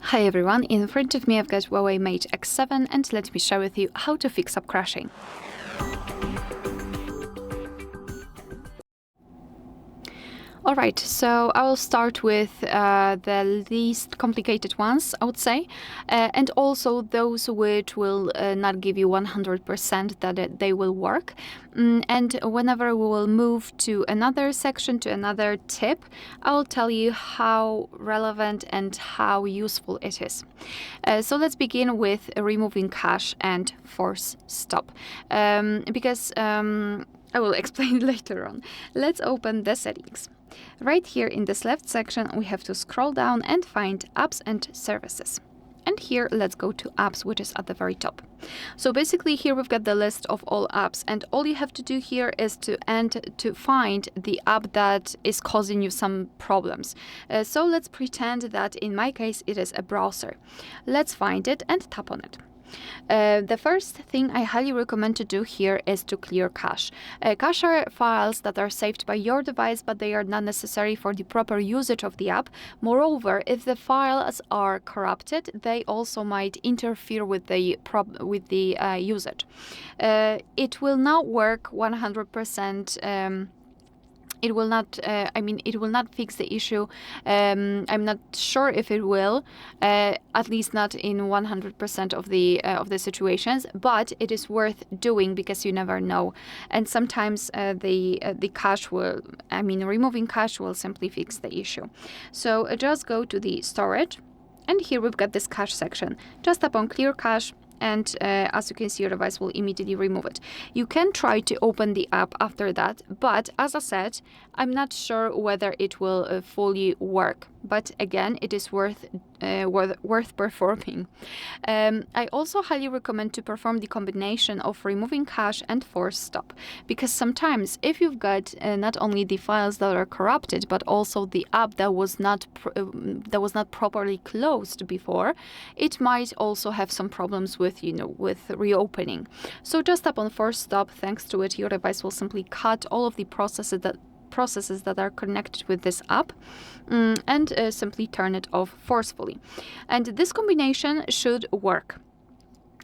Hi everyone, in front of me I've got HUAWEI Mate X7 and let me share with you how to fix up crashing. Alright, so I will start with the least complicated ones, I would say, and also those which will not give you 100% that they will work. And whenever we will move to another section, to another tip, I will tell you how relevant and how useful it is. So let's begin with removing cache and force stop, because I will explain later on. Let's open the settings. Right here in this left section, we have to scroll down and find Apps and Services. And here, let's go to Apps, which is at the very top. So basically here we've got the list of all apps, and all you have to do here is to find the app that is causing you some problems. So let's pretend that in my case it is a browser. Let's find it and tap on it. The first thing I highly recommend to do here is to clear cache. Cache are files that are saved by your device, but they are not necessary for the proper usage of the app. Moreover, if the files are corrupted, they also might interfere with the usage. It will not work 100%. It will not. It will not fix the issue. I'm not sure if it will, at least not in 100% of the situations. But it is worth doing because you never know. And sometimes the cache will. Removing cache will simply fix the issue. So just go to the storage, and here we've got this cache section. Just tap on clear cache. And as you can see, your device will immediately remove it. You can try to open the app after that, but as I said, I'm not sure whether it will fully work. But again, it is worth performing. I also highly recommend to perform the combination of removing cache and force stop, because sometimes if you've got not only the files that are corrupted, but also the app that was not properly closed before, it might also have some problems with reopening. So just tap on force stop. Thanks to it, your device will simply cut all of the processes that are connected with this app, and simply turn it off forcefully. And this combination should work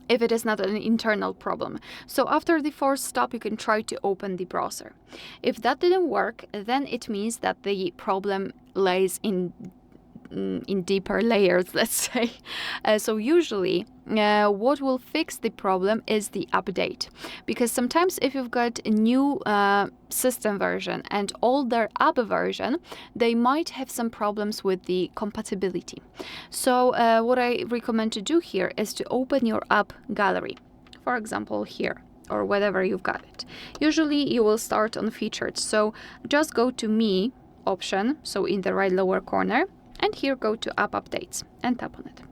if it is not an internal problem. So after the force stop, you can try to open the browser. If that didn't work, then it means that the problem lays in deeper layers, let's say. So usually what will fix the problem is the update, because sometimes if you've got a new system version and older app version, they might have some problems with the compatibility. So what I recommend to do here is to open your app gallery, for example here, or whatever you've got it. Usually you will start on featured, so just go to Me option, so in the right lower corner, and here go to App Updates and tap on it.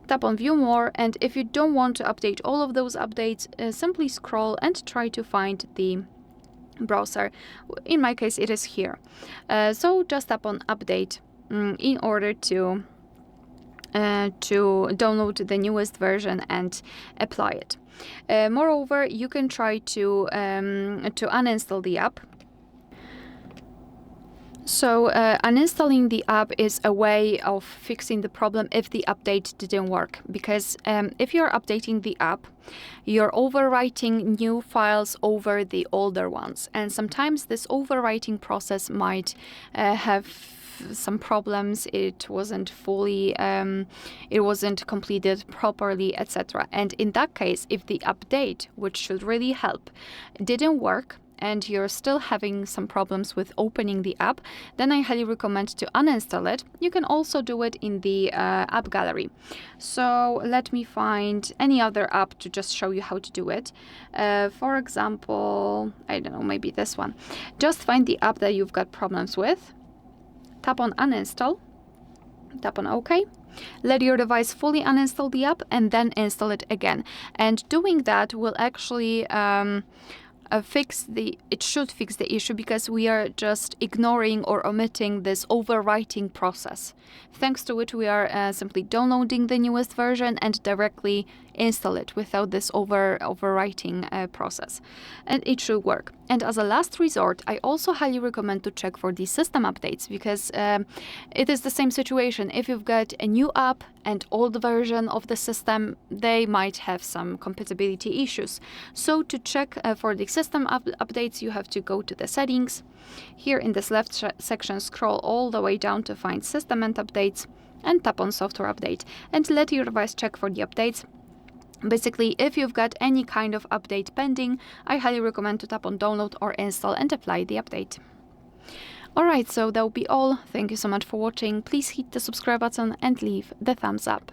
Tap on View More, and if you don't want to update all of those updates, simply scroll and try to find the browser. In my case, it is here. So just tap on Update in order to download the newest version and apply it. Moreover, you can try to uninstall the app. So uninstalling the app is a way of fixing the problem if the update didn't work, because if you're updating the app, you're overwriting new files over the older ones, and sometimes this overwriting process might have some problems. It wasn't completed properly, etc. And in that case, if the update, which should really help, didn't work, and you're still having some problems with opening the app, then I highly recommend to uninstall it. You can also do it in the app gallery. So let me find any other app to just show you how to do it. For example, I don't know, maybe this one. Just find the app that you've got problems with, tap on uninstall, tap on OK. Let your device fully uninstall the app and then install it again. And doing that will actually it should fix the issue, because we are just ignoring or omitting this overwriting process. Thanks to it, we are simply downloading the newest version and directly install it without this overwriting process, and it should work. And as a last resort, I also highly recommend to check for the system updates, because it is the same situation. If you've got a new app and old version of the system, they might have some compatibility issues. So to check for the system updates, you have to go to the settings. Here in this left section, scroll all the way down to find system and updates, and tap on software update, and let your device check for the updates. Basically, if you've got any kind of update pending, I highly recommend to tap on download or install and apply the update. Alright, so that will be all. Thank you so much for watching. Please hit the subscribe button and leave the thumbs up.